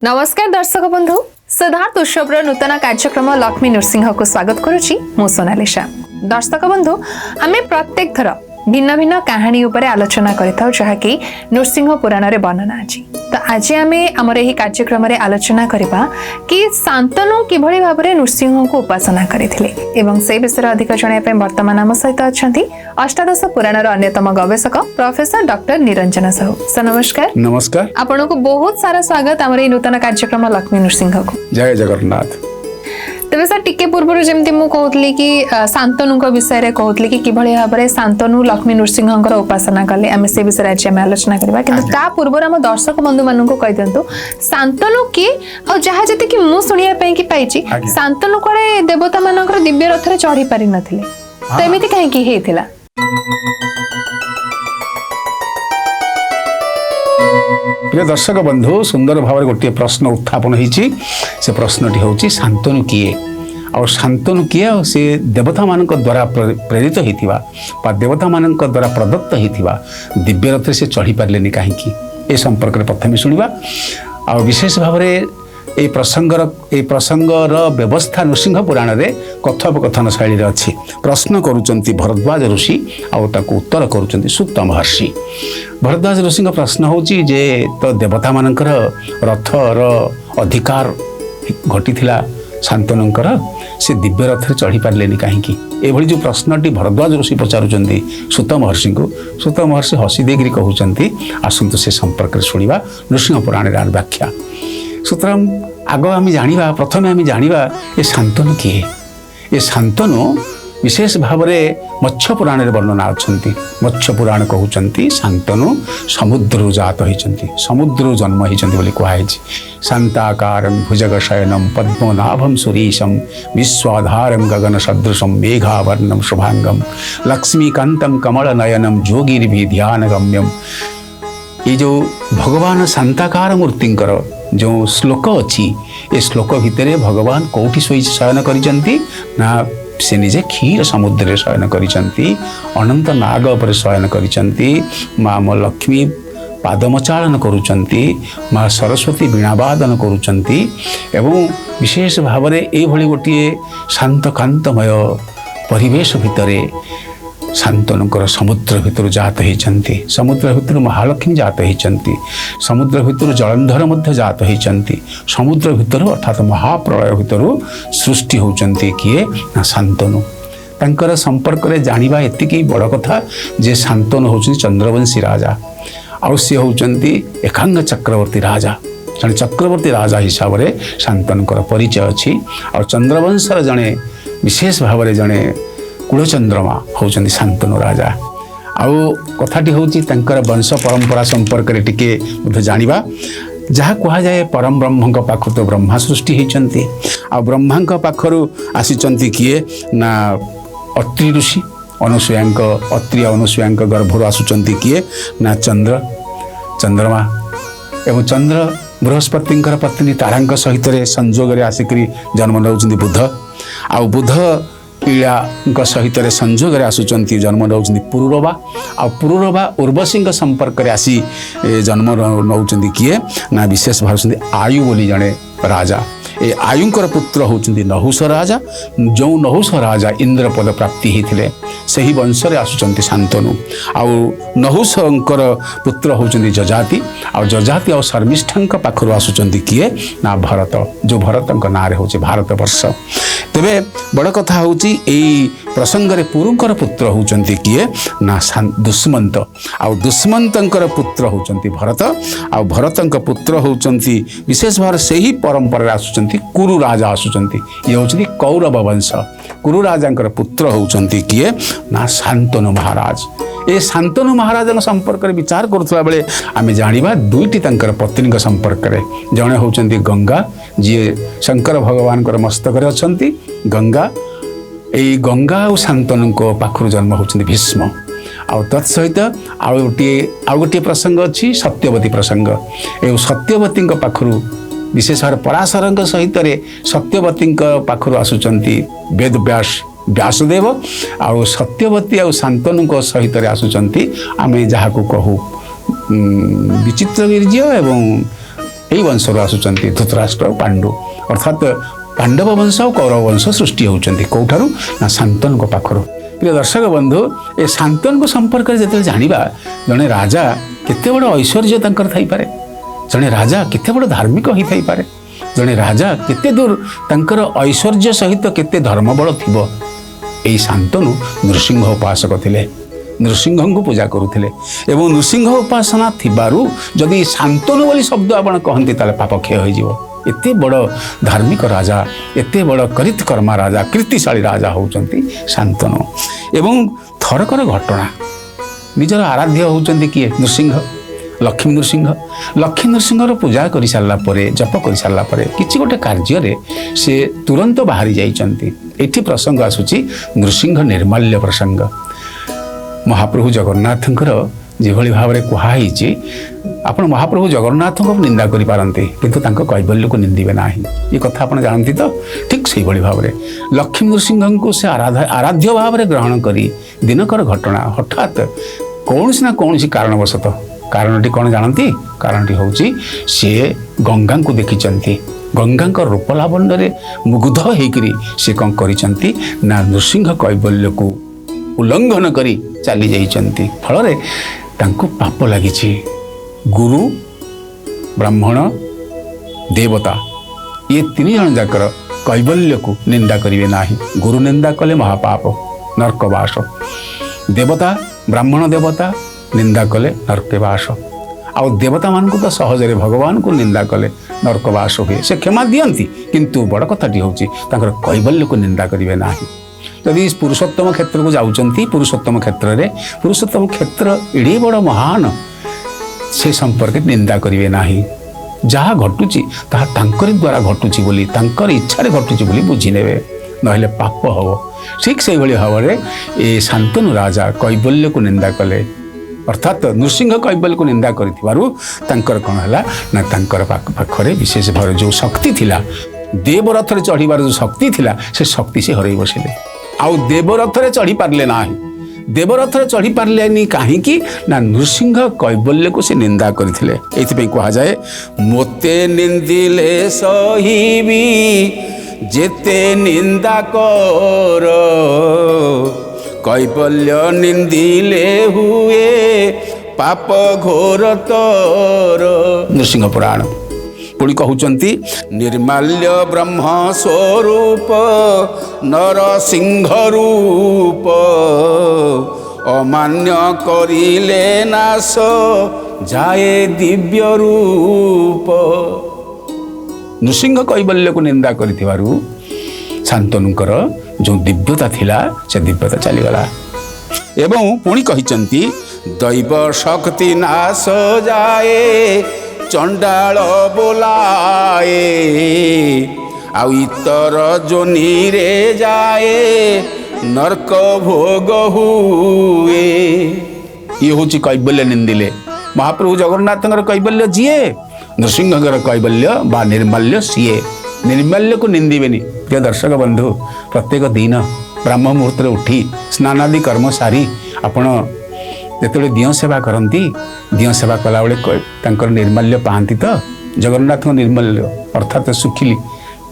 नमस्कार दर्शक बंधु सिद्धार्थ उत्सव नूतन कार्यक्रम लक्ष्मी नृसिंह को स्वागत करुच्ची मु सोनालिशा। दर्शक बंधु आमे प्रत्येक थर भिन्न भिन्न कहानी उपरे आलोचना करिथाउ जहाँकि नृसिंह पुराण रे वर्णना अछि। तो आज आमे हमर एही कार्यक्रम रे आलोचना करिबा कि शांतनु किभଳି भाबरे नृसिंह को उपासना करिथिले एवं से विषय अधिक जणाय पे वर्तमान आम सहित अछंती अष्टादश पुराणर अन्यतम गवेषक professor doctor Niranjan Sahu. Sir नमस्कार। नमस्कार। आपन को बहुत सारा स्वागत हमर नूतन कार्यक्रम लक्ष्मी नृसिंह को। जय जगन्नाथ। तेज सर टिके पूर्व जमती मु कहतली कि शांतनु विषय रे कहतली कि किभଳି भाबरे शांतनु लक्ष्मी नृसिंहंकर उपासना कले आमे से विषय आज आमे आलोचना करबा किंतु ता पूर्व हम दर्शक बंधु मानन को कहि दंतु शांतनु की और जहा जति कि मु सुनिया पई कि पाइची शांतनु कोळे देवता मानकर दिव्य रथ रे चढ़ी पारि नथिले तो एमिति काहे कि हेतिला। प्रिय दर्शक बंधु सुंदर भाव गोटे प्रश्न उत्थापन होती से प्रश्नटी हूँ शांतनु किए और शांतनु किए और से देवता मान द्वारा प्रेरित होता देवता मान द्वारा प्रदत्त होता दिव्य रथ से चढ़ी पारे कहीं ए संपर्क में प्रथम शुणा और विशेष भाव ए प्रसंगर व्यवस्था नृसिंह पुराण रे कथोपकथन शैली अच्छी प्रश्न करुचंती भरद्वाज ऋषि आउताको उत्तर करुचंती सूत महर्षि। भरद्वाज ऋषि प्रश्न होची जे तो देवता मानकर रथर अधिकार घटी थिला शांतनुंकर से दिव्य रथ चढ़ी पारे कहीं एभली जो प्रश्नटी भरद्वाज ऋषि पचारुचंती सूत महर्षि को सूत महर्षि हसी देकरी कहउचंती आसंतु से संपर्क में शुणा नृसिंह पुराण व्याख्या। सुतरां आग आम जाना प्रथम आम जाना ये शांतनु किए ये शांतनु विशेष भाव में मत्स्य पुराण वर्णना अच्छा मत्स्य पुराण कहते शांतनु समुद्र जात होती समुद्र जन्म होती कहुई शांताकारं भुजगशयनं पद्मनाभं सुरीशं विश्वाधारं गगन सदृशं मेघावर्णं शुभांगं लक्ष्मीकांतं कमलनयनं जोगिर्भिध्यानगम्यं। ये जो भगवान शांताकार मूर्तिंकर जो श्लोक अच्छी ये श्लोक भितर भगवान कौटी शयन करिसंती ना से निजे क्षीर समुद्र शयन करिसंती अनंत नाग पर शयन करिसंती माँ लक्ष्मी पादमचालन करुचंती माँ सरस्वती वीणावादन करुचंती एवं विशेष भाव में ये गोटे शांतकांतमय परिवेश भितर शांतनुकर समुद्र भितर जात होती समुद्र भितर महालक्ष्मी जात होती समुद्र भितर जलंधर मध्य जात होती समुद्र भितर अर्थात महाप्रलय भितर सृष्टि होती किए ना शांतनु तांकर संपर्क में जानिबा एतिकी बड़ कथा जे शांतनु होउछन चंद्रवंशी राजा आउ सी होउछंती एकांग चक्रवर्ती राजा जने चक्रवर्ती राजा हिसाब से शांतनुकर परिचय अच्छी और चंद्रवंशर जने विशेष भाव में जने कुलचंद्रमा होउछंती शांतनु राजा आउ कथाटी होउची तांकर वंश परंपरा संपर्क में टिके जानिबा जहाँ कहा जाए परम ब्रह्म पाखु तो ब्रह्मा सृष्टि होती आ ब्रह्मा पाखरु आसीचंती किए ना अत्रि ऋषि अनुसूया अत्रि अनुसूया गर्भर आसुचंती किए ना चंद्रमा एवं चंद्र बृहस्पति पत्नी तारा सहित संजोग आसिक जन्म नौचंती बुध आ बुध इला सहित संजोग आसुचंती जन्म नौचंती पुरुरवा आ पुरुरवा उर्वशी संपर्क में आसी जन्म नौचंती किए ना विशेष भाव आयु बोली जड़े राजा ए आयुंकर पुत्र होचंती नहुष राजा जो नहुष राजा इंद्रपद प्राप्ति होते से ही वंश आसुचंती शांतनु आउ नहुषंकर पुत्र होचंती जजाति आ जजाति और शर्मिष्ठा पाखर आसुचंती किए ना भरत जो भरत ना होचे भारत वर्ष। तेबे बड़ कथा होची एई प्रसंग रे पुरुंकर पुत्र होचंती किए ना दुष्मंत आ दुष्मंतंकर पुत्र होचंती भरत आ भरतंक पुत्र होचंती विशेष भाव से ही परंपरा आसुचंती कुरु राजा आसुचंती ये होचंती कौरव वंश कुरु राजांकर पुत्र होचंती किए ना शांतनु महाराज। ए शांतनु महाराज संपर्क में विचार करुवा बेले आम जाना दुईटी तांकर पत्नी संपर्क में जड़े होचंती गंगा जी शंकर भगवान मस्तक अच्छी गंगा यही गंगा और शांतनु पाखर जन्म होचंती भीष्म आउ तत्सहित आउ गोटे प्रसंग अच्छी सत्यवती प्रसंग ए सत्यवती पाखर विशेष भाव पराशर सहित सत्यवती पाखर आसुचंती वेद व्यासदेव आउ सत्यवती आउ शांतनु सहित आसुचंती आमे जहाँ को कहू विचित्र वीर्य एवं এই ବଂଶରୁ ଆସୁଛନ୍ତି ଧୃତରାଷ୍ଟ୍ର ଆଉ ପାଣ୍ଡୁ ଅର୍ଥାତ୍ ପାଣ୍ଡବ ବଂଶ ଆଉ କୌରବ ବଂଶ ସୃଷ୍ଟି ହେଉଛନ୍ତି କେଉଁଠାରୁ ନା ଶାନ୍ତନୁଙ୍କ ପାଖରୁ। ପ୍ରିୟ ଦର୍ଶକ ବନ୍ଧୁ ଏ ଶାନ୍ତନୁଙ୍କ ସମ୍ପର୍କରେ ଯେତେବେଳେ ଜାଣିବା ଜଣେ ରାଜା କେତେ ବଡ଼ ଐଶ୍ୱର୍ଯ୍ୟ ତାଙ୍କର ଥାଇପାରେ, ଜଣେ ରାଜା କେତେ ବଡ଼ ଧାର୍ମିକ ହୋଇଥାଇପାରେ, ଜଣେ ରାଜା କେତେ ଦୂର ତାଙ୍କର ଐଶ୍ୱର୍ଯ୍ୟ ସହିତ କେତେ ଧର୍ମବଳ ଥିବ। ଏହି ଶାନ୍ତନୁ ନୃସିଂହ ଉପାସକ ଥିଲେ, ନୃସିଂହଙ୍କୁ ପୂଜା କରୁଥିଲେ ଏବଂ ନୃସିଂହ ଉପାସନା ଥିବାରୁ ଯଦି ଶାନ୍ତନୁ ବୋଲି ଶବ୍ଦ ଆପଣ କହନ୍ତି ତାହେଲେ ପାପ କ୍ଷୟ ହୋଇଯିବ। ଏତେ ବଡ଼ ଧାର୍ମିକ ରାଜା, ଏତେ ବଡ଼ କରିତକର୍ମା ରାଜା, କୀର୍ତ୍ତିଶାଳୀ ରାଜା ହେଉଛନ୍ତି ଶାନ୍ତନୁ। ଏବଂ ଥରକର ଘଟଣା, ନିଜର ଆରାଧ୍ୟ ହେଉଛନ୍ତି କିଏ? ନୃସିଂହ, ଲକ୍ଷ୍ମୀ ନୃସିଂହ। ଲକ୍ଷ୍ମୀ ନୃସିଂହର ପୂଜା କରିସାରିଲା ପରେ, ଜପ କରିସାରିଲା ପରେ କିଛି ଗୋଟେ କାର୍ଯ୍ୟରେ ସେ ତୁରନ୍ତ ବାହାରି ଯାଇଛନ୍ତି। ଏଠି ପ୍ରସଙ୍ଗ ଆସୁଛି ନୃସିଂହ ନିର୍ମାଲ୍ୟ ପ୍ରସଙ୍ଗ। ମହାପ୍ରଭୁ ଜଗନ୍ନାଥଙ୍କର ଯେଭଳି ଭାବରେ କୁହାହେଇଛି, ଆପଣ ମହାପ୍ରଭୁ ଜଗନ୍ନାଥଙ୍କୁ ନିନ୍ଦା କରିପାରନ୍ତି କିନ୍ତୁ ତାଙ୍କ କୈବଲ୍ୟକୁ ନିନ୍ଦିବେ ନାହିଁ, ଏ କଥା ଆପଣ ଜାଣନ୍ତି ତ? ଠିକ୍ ସେଇଭଳି ଭାବରେ ଲକ୍ଷ୍ମୀ ନୃସିଂହଙ୍କୁ ସେ ଆରାଧ୍ୟ ଭାବରେ ଗ୍ରହଣ କରି ଦିନକର ଘଟଣା ହଠାତ୍ କୌଣସି ନା କୌଣସି କାରଣବଶତଃ, କାରଣଟି କ'ଣ ଜାଣନ୍ତି? କାରଣଟି ହେଉଛି ସିଏ ଗଙ୍ଗାଙ୍କୁ ଦେଖିଛନ୍ତି, ଗଙ୍ଗାଙ୍କ ରୂପଲାବଣ୍ୟରେ ମୁଗ୍ଧ ହେଇକରି ସେ କ'ଣ କରିଛନ୍ତି ନା ନୃସିଂହ କୈବଲ୍ୟକୁ ଉଲ୍ଲଙ୍ଘନ କରି ଚାଲି ଯାଇଛନ୍ତି। ଫଳରେ ତାଙ୍କୁ ପାପ ଲାଗିଛି। ଗୁରୁ, ବ୍ରାହ୍ମଣ, ଦେବତା ଏ ତିନି ଜଣ ଯାକର କୈବଲ୍ୟକୁ ନିନ୍ଦା କରିବେ ନାହିଁ। ଗୁରୁ ନିନ୍ଦା କଲେ ମହାପାପ, ନର୍କବାସ। ଦେବତା, ବ୍ରାହ୍ମଣ ଦେବତା ନିନ୍ଦା କଲେ ନର୍କବାସ। ଆଉ ଦେବତାମାନଙ୍କୁ ତ ସହଜରେ ଭଗବାନଙ୍କୁ ନିନ୍ଦା କଲେ ନର୍କବାସ ହୁଏ। ସେ କ୍ଷମା ଦିଅନ୍ତି କିନ୍ତୁ ବଡ଼ କଥାଟି ହେଉଛି ତାଙ୍କର କୈବଲ୍ୟକୁ ନିନ୍ଦା କରିବେ ନାହିଁ। ଯଦି ପୁରୁଷୋତ୍ତମ କ୍ଷେତ୍ରକୁ ଯାଉଛନ୍ତି, ପୁରୁଷୋତ୍ତମ କ୍ଷେତ୍ରରେ ପୁରୁଷୋତ୍ତମ କ୍ଷେତ୍ର ଏଡ଼େ ବଡ଼ ମହାନ, ସେ ସମ୍ପର୍କରେ ନିନ୍ଦା କରିବେ ନାହିଁ। ଯାହା ଘଟୁଛି ତାହା ତାଙ୍କରି ଦ୍ୱାରା ଘଟୁଛି ବୋଲି, ତାଙ୍କର ଇଚ୍ଛାରେ ଘଟୁଛି ବୋଲି ବୁଝି ନେବେ, ନହେଲେ ପାପ ହେବ। ଠିକ୍ ସେଇଭଳି ଭାବରେ ଏ ଶାନ୍ତନୁ ରାଜା କୈବଲ୍ୟକୁ ନିନ୍ଦା କଲେ, ଅର୍ଥାତ୍ ନୃସିଂହ କୈବଲ୍ୟକୁ ନିନ୍ଦା କରିଥିବାରୁ ତାଙ୍କର କ'ଣ ହେଲା ନା ତାଙ୍କର ପାଖରେ ବିଶେଷ ଭାବରେ ଯେଉଁ ଶକ୍ତି ଥିଲା, ଦେବରଥରେ ଚଢ଼ିବାର ଯେଉଁ ଶକ୍ତି ଥିଲା, ସେ ଶକ୍ତି ସେ ହରାଇ ବସିଲେ। ଆଉ ଦେବରଥରେ ଚଢ଼ି ପାରିଲେ ନାହିଁ। ଦେବରଥରେ ଚଢ଼ି ପାରିଲେନି କାହିଁକି ନା ନୃସିଂହ କୈବଲ୍ୟକୁ ସେ ନିନ୍ଦା କରିଥିଲେ। ଏଇଥିପାଇଁ କୁହାଯାଏ, ମୋତେ ନିନ୍ଦିଲେ ସହିବି ଯେତେ ନିନ୍ଦା କର, କୈବଲ୍ୟ ନିନ୍ଦିଲେ ହୁଏ ପାପ ଘୋର ତୋର। ନୃସିଂହ ପୁରାଣ। ପୁଣି କହୁଛନ୍ତି, ନିର୍ମାଲ୍ୟ ବ୍ରହ୍ମ ସ୍ୱରୂପ ନରସିଂହ ରୂପ, ଅମାନ୍ୟ କରିଲେ ନାଶ ଯାଏ ଦିବ୍ୟ ରୂପ। ନୃସିଂହ କୈବଲ୍ୟକୁ ନିନ୍ଦା କରିଥିବାରୁ ଶାନ୍ତନୁଙ୍କର ଯେଉଁ ଦିବ୍ୟତା ଥିଲା ସେ ଦିବ୍ୟତା ଚାଲିଗଲା। ଏବଂ ପୁଣି କହିଛନ୍ତି, ଦୈବ ଶକ୍ତି ନାଶ ଯାଏ ଚଣ୍ଡାଳ ବୋଲାଏ, ଆଉ ଇତର ଯୋନିରେ ଯାଏ ନର୍କ ଭୋଗ ହୁଏ। ଇଏ ହେଉଛି କୈବଲ୍ୟ ନିନ୍ଦିଲେ। ମହାପ୍ରଭୁ ଜଗନ୍ନାଥଙ୍କର କୈବଲ୍ୟ ଯିଏ, ନୃସିଂହଙ୍କର କୈବଲ୍ୟ ବା ନିର୍ମାଲ୍ୟ ସିଏ। ନିର୍ମାଲ୍ୟକୁ ନିନ୍ଦିବେନି। ପ୍ରିୟ ଦର୍ଶକ ବନ୍ଧୁ, ପ୍ରତ୍ୟେକ ଦିନ ବ୍ରାହ୍ମ ମୁହୂର୍ତ୍ତରେ ଉଠି ସ୍ନାନାଦି କର୍ମ ସାରି ଆପଣ ଯେତେବେଳେ ଦିଅଁ ସେବା କରନ୍ତି, ଦିଅଁ ସେବା କଲାବେଳେ ତାଙ୍କର ନିର୍ମାଲ୍ୟ ପାଆନ୍ତି ତ? ଜଗନ୍ନାଥଙ୍କ ନିର୍ମାଲ୍ୟ ଅର୍ଥାତ୍ ଶୁଖିଲି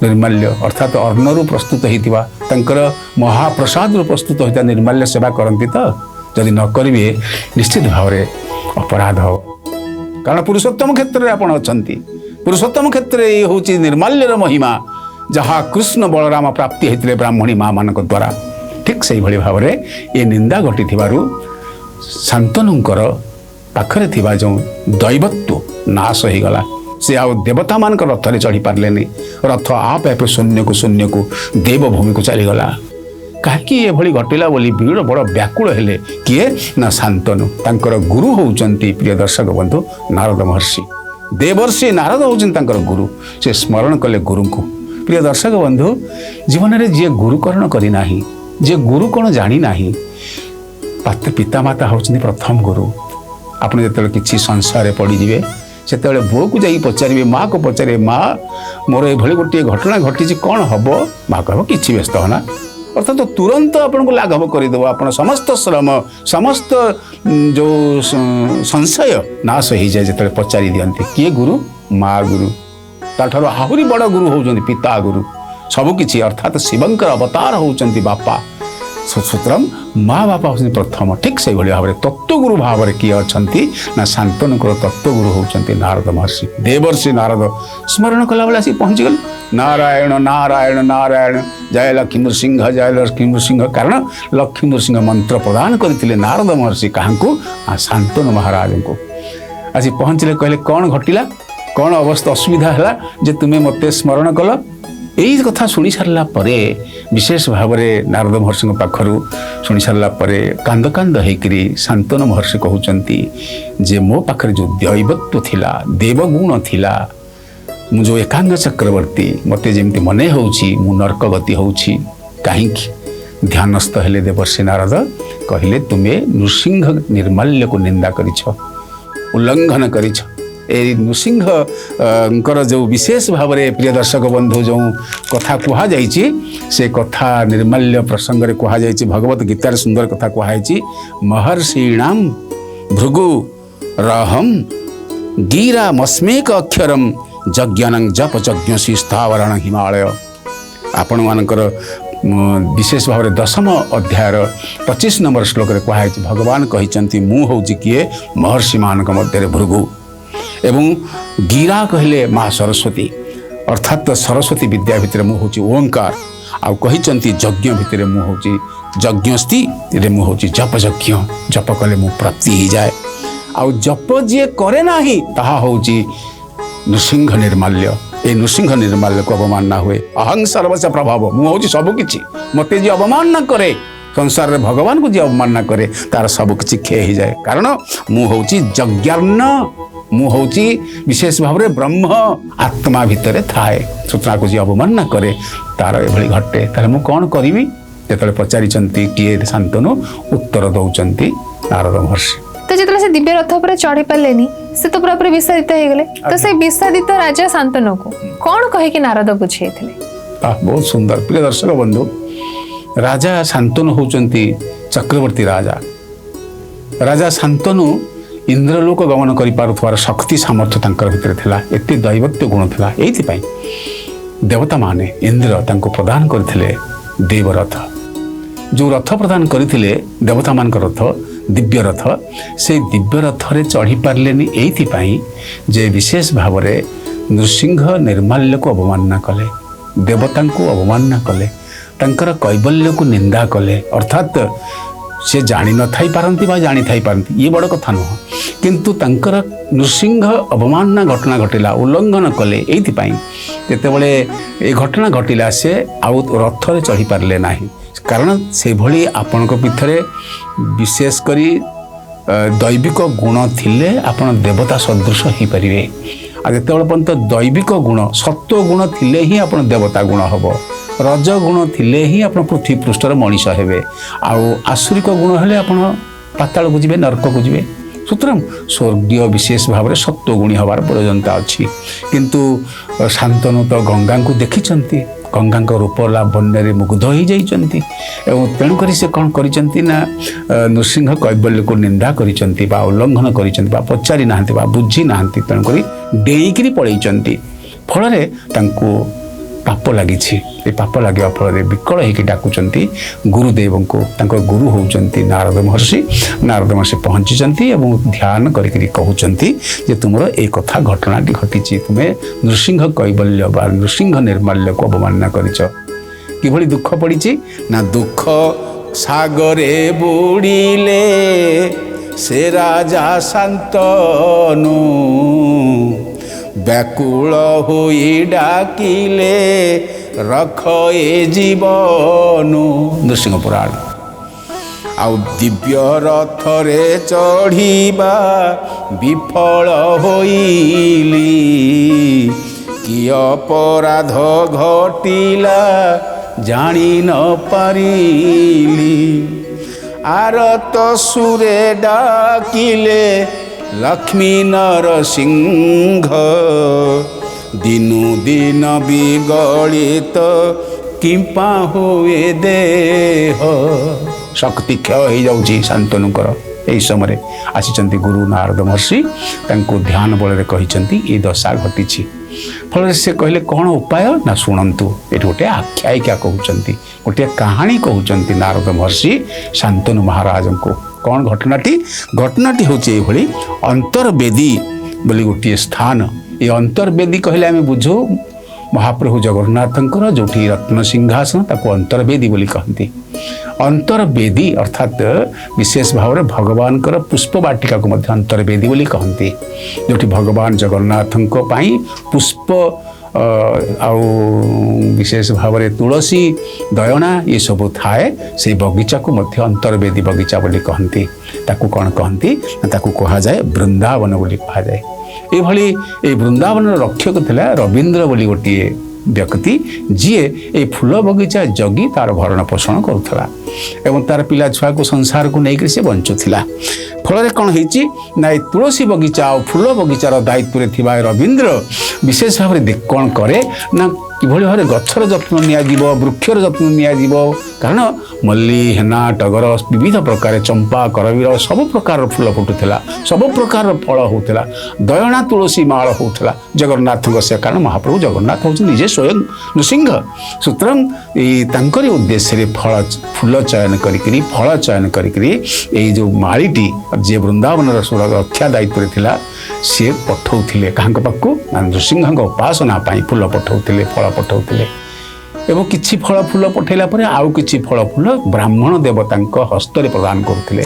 ନିର୍ମାଲ୍ୟ ଅର୍ଥାତ୍ ଅନ୍ନରୁ ପ୍ରସ୍ତୁତ ହୋଇଥିବା ତାଙ୍କର ମହାପ୍ରସାଦରୁ ପ୍ରସ୍ତୁତ ହୋଇଥିବା ନିର୍ମାଲ୍ୟ ସେବା କରନ୍ତି ତ? ଯଦି ନ କରିବେ ନିଶ୍ଚିତ ଭାବରେ ଅପରାଧ ହେବ। କାରଣ ପୁରୁଷୋତ୍ତମ କ୍ଷେତ୍ରରେ ଆପଣ ଅଛନ୍ତି। ପୁରୁଷୋତ୍ତମ କ୍ଷେତ୍ରରେ ଏ ହେଉଛି ନିର୍ମାଲ୍ୟର ମହିମା, ଯାହା କୃଷ୍ଣ ବଳରାମ ପ୍ରାପ୍ତି ହୋଇଥିଲେ ବ୍ରାହ୍ମଣୀ ମା'ମାନଙ୍କ ଦ୍ୱାରା। ଠିକ୍ ସେଇଭଳି ଭାବରେ ଏ ନିନ୍ଦା ଘଟିଥିବାରୁ ଶାନ୍ତନୁଙ୍କର ପାଖରେ ଥିବା ଯେଉଁ ଦୈବତ୍ୱ ନାଶ ହୋଇଗଲା। ସେ ଆଉ ଦେବତାମାନଙ୍କ ରଥରେ ଚଢ଼ି ପାରିଲେନି। ରଥ ଆପେ ଆପେ ଶୂନ୍ୟକୁ ଦେବଭୂମିକୁ ଚାଲିଗଲା। କାହିଁକି ଏଭଳି ଘଟିଲା ବୋଲି ବଡ଼ ବ୍ୟାକୁଳ ହେଲେ କିଏ ନା ଶାନ୍ତନୁ। ତାଙ୍କର ଗୁରୁ ହେଉଛନ୍ତି ପ୍ରିୟ ଦର୍ଶକ ବନ୍ଧୁ ନାରଦ ମହର୍ଷି। ଦେବର୍ଷି ନାରଦ ହେଉଛନ୍ତି ତାଙ୍କର ଗୁରୁ। ସେ ସ୍ମରଣ କଲେ ଗୁରୁଙ୍କୁ। ପ୍ରିୟ ଦର୍ଶକ ବନ୍ଧୁ, ଜୀବନରେ ଯିଏ ଗୁରୁକରଣ କରିନାହିଁ, ଯିଏ ଗୁରୁ କ'ଣ ଜାଣିନାହିଁ, ପିତାମାତା ହେଉଛନ୍ତି ପ୍ରଥମ ଗୁରୁ। ଆପଣ ଯେତେବେଳେ କିଛି ସଂଶୟରେ ପଡ଼ିଯିବେ, ସେତେବେଳେ ବୋଉକୁ ଯାଇକି ପଚାରିବେ, ମାଆକୁ ପଚାରିବେ, ମା ମୋର ଏଭଳି ଗୋଟିଏ ଘଟଣା ଘଟିଛି, କ'ଣ ହେବ? ମା କହିବ କିଛି ବ୍ୟସ୍ତ ହନା। ଅର୍ଥାତ୍ ତୁରନ୍ତ ଆପଣଙ୍କୁ ଲାଘବ କରିଦେବ। ଆପଣ ସମସ୍ତ ଶ୍ରମ, ସମସ୍ତ ଯେଉଁ ସଂଶୟ ନାଶ ହୋଇଯାଏ ଯେତେବେଳେ ପଚାରି ଦିଅନ୍ତି। କିଏ ଗୁରୁ? माँ गुरु ताठार आहुरी बड़ गुरु होउछन्ति पिता गुरु सबकिछि अर्थात शिवंकर अवतार होउछन्ति बापा सुतरां माँ बापा होउछन्ति प्रथम ठीक से भाव में तत्वगुरु भाव में किए अच्छी ना शांतनुकर तत्वगुरु होउछन्ति नारद महर्षि देवर्षि नारद स्मरण कला बेला आसी पहुँचीगले नारायण नारायण नारायण जय लक्ष्मी नृसिंह जय लक्ष्मी नृसिंह कारण लक्ष्मी नृसिंह मंत्र प्रदान करते नारद महर्षि क्या शांतनु महाराज को आसी पहुँचले कहले कौन घटिला कौन अवस्था असुविधा है जे तुम्हें मत स्मरण कल यही कथा शुणी सारा पर विशेष भाव में नारद महर्षि पाखर शुणी सारा पर कांद कांद होकरी शांतनु महर्षि कहते जे मो पाखे जो दैवत्व थिला देवगुण थिला मु जो एकांग चक्रवर्ती मते जेमती मने होउछि मु नरक गति होउछि कहीं ध्यानस्थ हेले देवर्षि नारद कहले तुम्हें नृसिंह निर्माल्य को निंदा करिछ उल्लंघन करिछ ए नृसिंह जो विशेष भाव में प्रिय दर्शक बंधु जो कथा कह से कथा निर्माल्य प्रसंग में कह भगवत गीतार सुंदर कथा कह महर्षिणाम भृगु रहम गिरा मस्मेक अक्षरम यज्ञानं जप यज्ञसी स्थावरण हिमालय आपण मानकर विशेष भाव में 10म अध्यायर 25 नंबर श्लोक में कहुई भगवान कहते मु हूँ किए महर्षि मान मध्य भृगु एवं गिरा कहले माँ सरस्वती अर्थात सरस्वती विद्या भितर मु हूँ ओंकार आउ कहते यज्ञ भितर मु हूँ यज्ञस्ति मु हूँ जप यज्ञ जप कले मु प्राप्ति हो जाए आउ जप जी करे ना ताहा हूँ नृसिंह निर्माल्य ए नृसिंह निर्माल्य को अवमानना हुए अहं सर्वस्व प्रभाव मु हूँ सबकि मत जी अवमानना करे संसार रे भगवान को जी अवमानना करे तार सबकि क्षय हो जाए कारण मु हूँ यज्ञार्ण मु हूँ विशेष भाव में ब्रह्म आत्मा भितर थाए सूचना को जी अवमानना करे तार एभली घटे तार मु कौन करी जो पचारि किए शांतनु उत्तर दौरान नारद महर्षि तो जितने से दिव्य रथ पर चढ़ी पारे से तो पूरा विषादित हो गले तो से विषादित राजा शांतनु को कौन कहे कि नारद बुझे बहुत सुंदर प्रिय दर्शक बंधु राजा शांतनु होचंती चक्रवर्ती राजा राजा शांतनु इंद्रलोक गमन कर पारुथवार शक्ति सामर्थ्य तांकर भितर थिला एते दैवत्व गुण थिला एथि देवता माने इंद्र तांको प्रदान करथिले देवरथ जो रथ प्रदान करथिले देवता मान रथ दिव्य रथ से दिव्य रथ रे चढ़ी पार्लेनी एइथिपाई जे विशेष भाव में नृसिंह निर्माल्य को अवमानना कले देवता को अवमानना कले तांकर कैबल्य को निंदा कले अर्थात से जानी न थाई पारंती बा जानी थाई पारंती ये बड़ कथा नुह किंतु तांकर नृसिंह अवमानना घटना घटिला उल्लंघन कले एइथिपाई जेतेबेले ए घटना घटिला से आउ रथ रे चढ़ी पारले नाही कारण से भली आपनक पीठरे विशेष करी दैविक गुण थिले आपण देवता सदृश हो पारे आ जिते पर्यंत दैविक गुण सत्व गुण थिले ही आपण देवता गुण हम रज गुण थिले ही आपण पृथ्वी पृष्ठर मनीष हेबे आउ आसुरिक गुण हेले आपण पाताल को जिवे नरक को जिवे सुतरां स्वर्गीय विशेष भाव में सत्व गुणी हबार प्रयोजनता अच्छी किंतु शांतनु तो गंगा को देखी गंगा रूप लावण्य मुग्ध हो जाइछन्ति एवं तेणुक से कौन करिसन्ति ना नृसिंह कैबल्य को निंदा करिसन्ति बा उल्लंघन करिसन्ति बा पचारि नाहंति बा बुझी नाहंति तेणुक डेईकरी पळैचन्ति फल तांको पाप लागिछि ए पाप लगे फल विकल होकर डाकुचंती गुरुदेव को तांको गुरु होउचंती नारद महर्षि पहुंची एवं ध्यान करिकरी कहउचंती जे तुमरो ए कथा घटनाटी घटिछि तुमे नृसिंह कैबल्य बा नृसिंह निर्माल्य को अवमानना करिछ किभली दुख पड़िछि ना दुख सागरे बुड़िले से राजा शांतनु व्याकुल होई डाकिले रख ए जीवनु नृसिंह पुराण आउ दिव्य रथ रे चढ़ीबा विफल होइली कि अपराध घटिला जानी न पारिली आरत सुरे डाकिले लक्ष्मी नरसिंह दिनु दिन विगलित किंपा हुए देह शक्ति क्षय हो जाऊँगी शांतनुकर यही समय आसी गुरु नारद महर्षि ध्यान बल कही ये दशा घटी फल से कहले कौन उपाय ना शुणु ये गोटे आख्यायिका कहते गोटे कहानी कहते नारद महर्षि शांतनु महाराज को कौन घटनाटी हूँ ये अंतर्वेदी बोली गोटे स्थान ये अंतर्वेदी कहले आम बुझू महाप्रभु जगन्नाथंकर जो रत्न सिंहासन ताको अंतर्वेदी बोली कहती अंतर्वेदी अर्थात विशेष भाव में भगवान पुष्प वाटिका को मध्य अंतर्वेदी बोली कहती जो भगवान जगन्नाथंक पाई पुष्प आउ विशेष भाव में तुलसी दयना ये सब थाए से बगीचा को मध्य अंतर्वेदी बगीचा बोली कहती ताकू कौन कहती ताकू कहा जाए वृंदावन बोली कहा जाए ये वृंदावन रक्षक थिला रवींद्र बोली गोटे व्यक्ति जीए ये फूल बगीचा जगी तार भरण पोषण करुला एवं तार पिला छुआ को संसार को लेकर से बंचुला फल कौन ना तुलसी बगीचा और फूल बगीचार दायित्व में रवींद्र विशेष भाव में कौन करे ना किभली भाव गछर जत्न निया वृक्षर जत्न निया कारण मल्ली हेना टगर विविध प्रकार चंपा करवीर सब प्रकार फूल फुटुला सब प्रकार फल होता दयना तुलसी माल होता जगन्नाथ से कारण महाप्रभु जगन्नाथ हूँ निजे स्वयं नृसिंह सूत्रम तांकरी उद्देश्य फल फूल चयन करी फल चयन करी जो मालीटी जे वृंदावन रक्षा दायित्व थिला सी पठाऊले क्या पाखु नृसिंह उपासना फूल पठाऊले फल पठाऊले एवं किछि फल फूल पठेला परे आउ किछि फल फूल ब्राह्मण देवता हस्तरे प्रदान करुले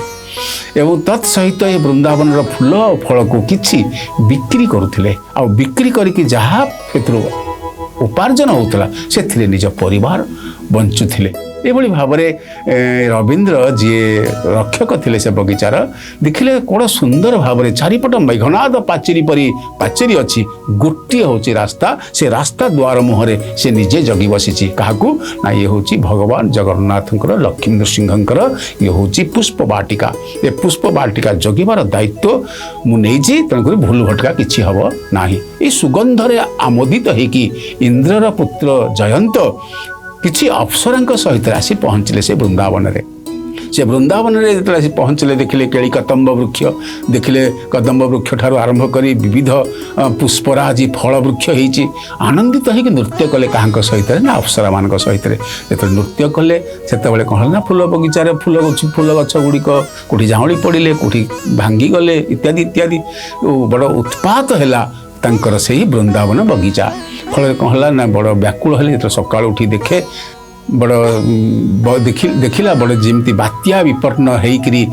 एवं तत्सहित ये वृंदावन फूल और फल को किछि बिक्री करुले आ बिक्री करके जहाँ उपार्जन होता से निज परिवार बंचुले एभली भाव में रवींद्र जी रक्षक थे से बगीचार देखिले कौन सुंदर भाव में चारिपट मेघनाद पाचेरी परी पाचेरी अच्छी गोटे हूँ रास्ता से रास्ता द्वार मुहरे से निजे जगी बसी क्या ना ये हूँ भगवान जगन्नाथंकर लक्ष्मी नृसिंहंकर ये हूँ पुष्प वाटिका ये पुष्प वाटिका जगिबार दायित्व मुझे तेणुक भूल भटका किसी हम ना ये सुगंधरे आमोदित होगी इंद्रर पुत्र जयंत किसी अप्सरा सहित आसी पहुँचले से वृंदावन रे से वृंदावन में जो पहुँचले देखिले केली कदम्ब वृक्ष देखिले कदम्ब वृक्ष ठार आरंभ कर विविध पुष्पराजी फल वृक्ष होती आनंदित हो नृत्य कले क्या सहित ना अप्सरा मान सहित जो नृत्य कले से कौन ना फूल बगीचार फूल गछ गुड़िक कौटी झाँली पड़े कौटी भांगी गले इत्यादि इत्यादि बड़ उत्पात है से ही वृंदावन बगीचा फल कौन है ना बड़ व्याकुल हेले जो सकाल उठी देखे बड़ देखिला बड़ जमी बात्या विपन्न होकरी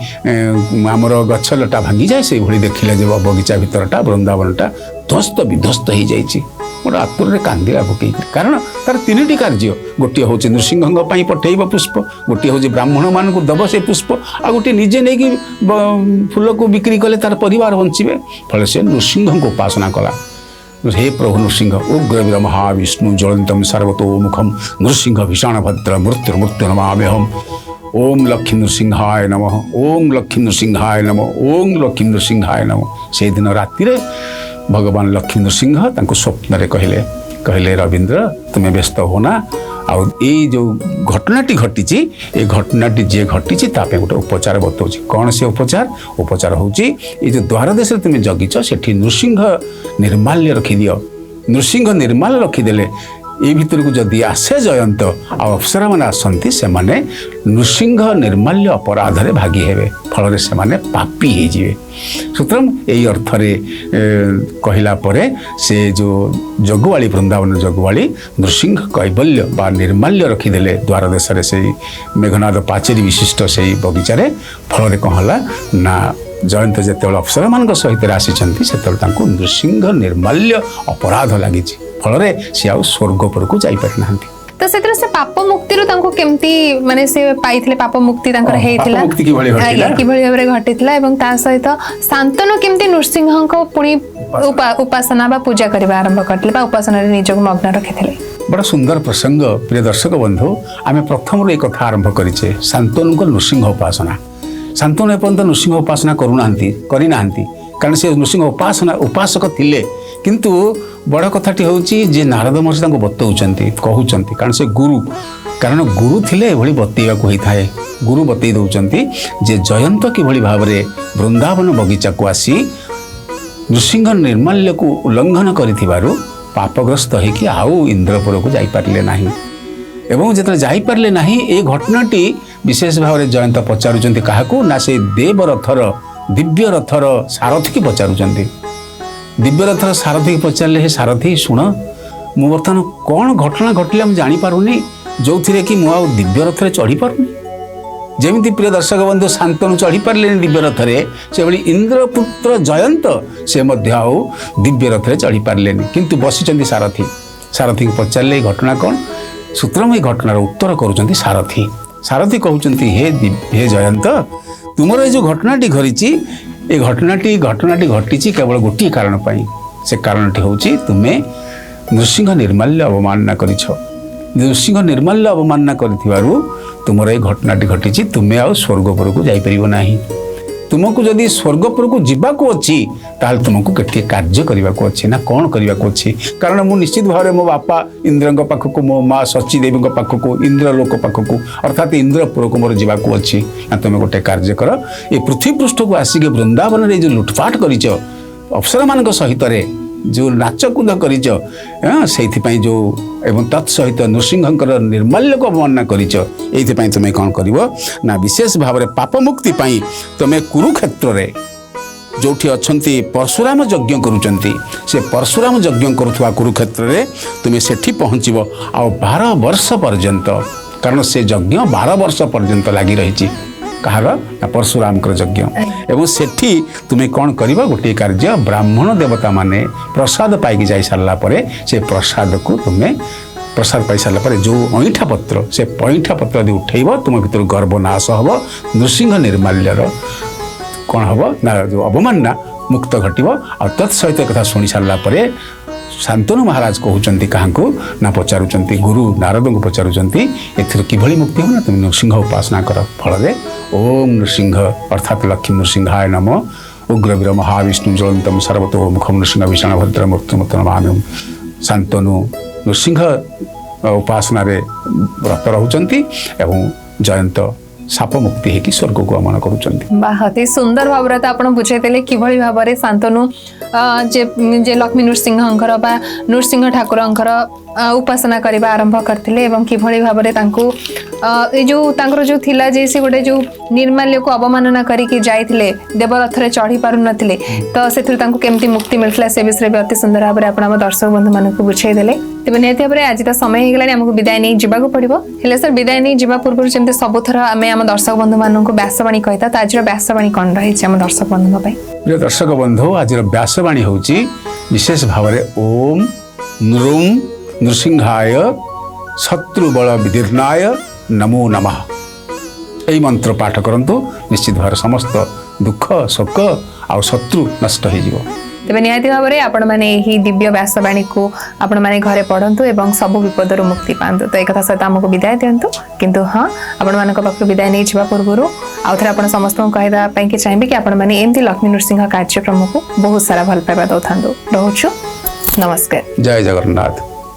आमर गछ लटा भांगी जाए से भली देखिला जब बगीचा भितरटा वृंदावनटा ध्वस्त विध्वस्त हो जाए गोटे आतुर कांदिला पकई कारण तार तीन कार्य गोटे हूँ नृसिंह पठेब पुष्प गोटे हूँ ब्राह्मण मान को दब से पुष्प आ गोटे निजे नहीं फूल को बिक्री कले तार परिवार बंचे फल से नृसिंह को उपासना कला हे प्रभु नृसिंह उग्रवीर महाविष्णु ज्वलंतम सर्वतोमुखम नृसिंह भीषण भद्र मृत्युर्मृत्यु नमाम्यहम ओम लक्ष्मी नृसिंहाय नमः ओम लक्ष्मी नृसिंहाय नमः ओम लक्ष्मी नृसिंहाय नमः से दिन राति भगवान लक्ष्मी नृसिंह स्वप्न कहले रवींद्र तुम्हें व्यस्त होना आउ ये जो घटनाटी घटी ये घटनाटी जे घटी तापे गोटे उपचार बताऊँ कौन से उपचार हूँ ये जो द्वार देश तुम्हें जगिच से नृसिंह निर्माल्य रखिदि नृसिंह निर्माल्य रखिदेले ये भीतर को जदि आसे जयंत अप्सरा मैंने आसती से माने नृसिंह निर्माल्य अपराध रे भागी हेबे फल से माने पापी होइजिवे सूत्रम यही अर्थरे कहला परे से जो जगुआली वृंदावन जगुआली नृसिंह कैबल्य बा निर्माल्य रखिदेले द्वार देश से मेघनाद पाचेरी विशिष्ट से बगीचारे फल कहला ना जयंत जिते अप्सरा मान सहित आसी से नृसिंह निर्माल्य अपराध लगी फल सी आउ स्वर्गपुर को जापारि ना तो से पाप मुक्ति केमती माने से पाइथिले पाप मुक्ति हेइथिला किभଳି भाबरे घटिथिला एवं ता सहित शांतनु केमती नृसिंह को पुणी उपासना बा पूजा करबा आरंभ करथिले बा उपासना रे निजको मग्न रखिथिले बड़ा सुंदर प्रसंग प्रिय दर्शक बंधु आमे प्रथम एक कथा आरंभ करिचे शांतनु को नृसिंह उपासना शांतनु एपर्यंत नृसिंह उपासना करना कारण से नृसिंह उपासक थिले किंतु बड़ कथाटी हूँ जे नारद महर्षि बतौं कहते कारण से गुरु कारण गुरु थिले एभଳି बतेइबाकु होइथाए गुरु बतेइ दउचंती जे जयंत किभଳି भाबरे वृंदावन बगीचा को आसी नृसिंह निर्माल्य को उल्लंघन करिथिबारु पापग्रस्त होइकि आउ इंद्रपुर को जाई पारले नाही एवं जेतले जाई पारले नाही ए घटनाटी विशेष भाव में जयंत पचारुचंती काहाकू ना से देव रथर दिव्य रथर सारथी की पचारुचंती दिव्य रथर सारथी की पचारले हे सारथी शुण मु बर्तमान कौन घटना घटले हम जानी पारुनी जो थिरे कि मु दिव्य रथरे चढ़ी पारुनी जेमिति प्रिय दर्शक बंधु शांतनु चढ़ी पारले दिव्य रथरे से भली इंद्रपुत्र जयंत से मध्य आउ दिव्य रथरे चढ़ी पारले किंतु बसिचंती सारथी सारथी को पचारले घटना कौन सूत्रमय घटनार उत्तर करुचंती सारथी सारथी कहउचंती हे जयंत तुमर ये जो घटनाटी घरीची ए घटनाटी घटीची केवल गोटे कारण पाई से कारणटी होची तुमे नृसिंह निर्माल्य अवमानना करिछ नृसिंह निर्माल्य अवमानना करिथिबारु तुमर ये घटनाटी घटीची तुमे आ स्वर्गपुर को जाई परिबो नाही तुमको जदि स्वर्गपुर को जीवा को अच्छी ताल तुमको केटे कार्य करने को अच्छी ना कौन करने को अच्छी कारण मु निश्चित भाव में मो बापा इंद्र पाखक मो माँ शची देवी पाखक इंद्रलोक पाखक अर्थात इंद्रपुर को मोर जीवा को अच्छी ना तुम गोटे कार्य कर ये पृथ्वी पृष्ठ को आसिक वृंदावन में जो लुटपाट कर अप्सरा मान सहित जो नाच कूद कर जो एवं तत्सहित नृसिंहकर निर्माल्य को अवमानना कर तुम्हें कौन कर ना विशेष भाव में पाप मुक्ति तुम्हें कुरुक्षेत्र रे जोठी अच्छी परशुराम यज्ञ करुचंती से परशुराम यज्ञ करुवा कुरुक्षेत्र रे तुम्हें सेठी पहुँचब आ 12 वर्ष पर्यंत कारण से यज्ञ 12 वर्ष पर्यंत लगी रही कहार परशुराम यज्ञ एवं सेठी तुम्हें कौन कर गोटे कार्य ब्राह्मण देवता माने प्रसाद पाई जाई सारा से प्रसाद को तुम्हें प्रसाद पाई सारा जो अईठा पत्र से पैठा पत्र यदि उठेब तुम भर गर्भनाश हम नृसिंह निर्माल्यर कौन हम ना जो अवमानना मुक्त घटव आ तत्सहित कथा शुणी सारापर शांतनु महाराज कहते क्या ना पचारुचंती गुरु नारद को पचारुचंती एथर किभली मुक्ति हो ना तुम नृसिंह उपासना कर फल ओम नृसिंह अर्थात लक्ष्मी नृसिंहाय नम उग्र वीर महाविष्णु ज्वलंतम सर्वतो मुखम नृसिंह विषाण भद्र मुक्त नमामि शांतनु नृसिंह उपासना व्रत रोचंती एवं जयंत साप मुक्ति है कि स्वर्ग को गमन करुचंती अति सुंदर भाव आप बुझे कि भाव में शांतनु जे लक्ष्मी नृसिंहंकर बा नृसिंह ठाकुरंकर उपासना करने आरंभ करते किभली भाव में जो थिला जे से गोटे जो निर्माल्य को अवमानना करके जाइथिले देवरथ रे चढ़ी पारु नथिले तो से केमती मुक्ति मिलता से विषय भी अति सुंदर भाव में आप दर्शक बंधु मान को बुझे देले तेज निहत भाव में आज तो समय हो गला आमको विदाय नहीं जावाक पड़ो हेले सर विदाय नहीं जावा पूर्व जमी सबुथर आम आम दर्शक बंधु मान को व्यासवाणी कहता तो आज व्यासवाणी कौन रही आम दर्शक बंधु प्रिय दर्शक बंधु आज व्यासवाणी हूँ विशेष भाव में ओम नृम नृसिंहाय शत्रुबल विदीर्णाय नमो नमः यही मंत्र पाठ करंतु निश्चित भाव समस्त दुख शोक आ शत्रु नष्ट हो तेज निहाती भाव में आपण मैंने यही दिव्य व्यासवाणी को आपण मैंने घरे पढ़ंतु एवं सबु विपदर मुक्ति पातु तो एक सहित आमको विदाय दिंतु किंतु हाँ आपण मान पाख विदाय नहीं जावा पूर्व आउ थे आप समस्त कहवाई कि चाहिए कि आपण मैंने एमती लक्ष्मी नृसिंह कार्यक्रम को बहुत सारा भल पाइबा दौथा रोचु नमस्कार जय जगन्नाथ।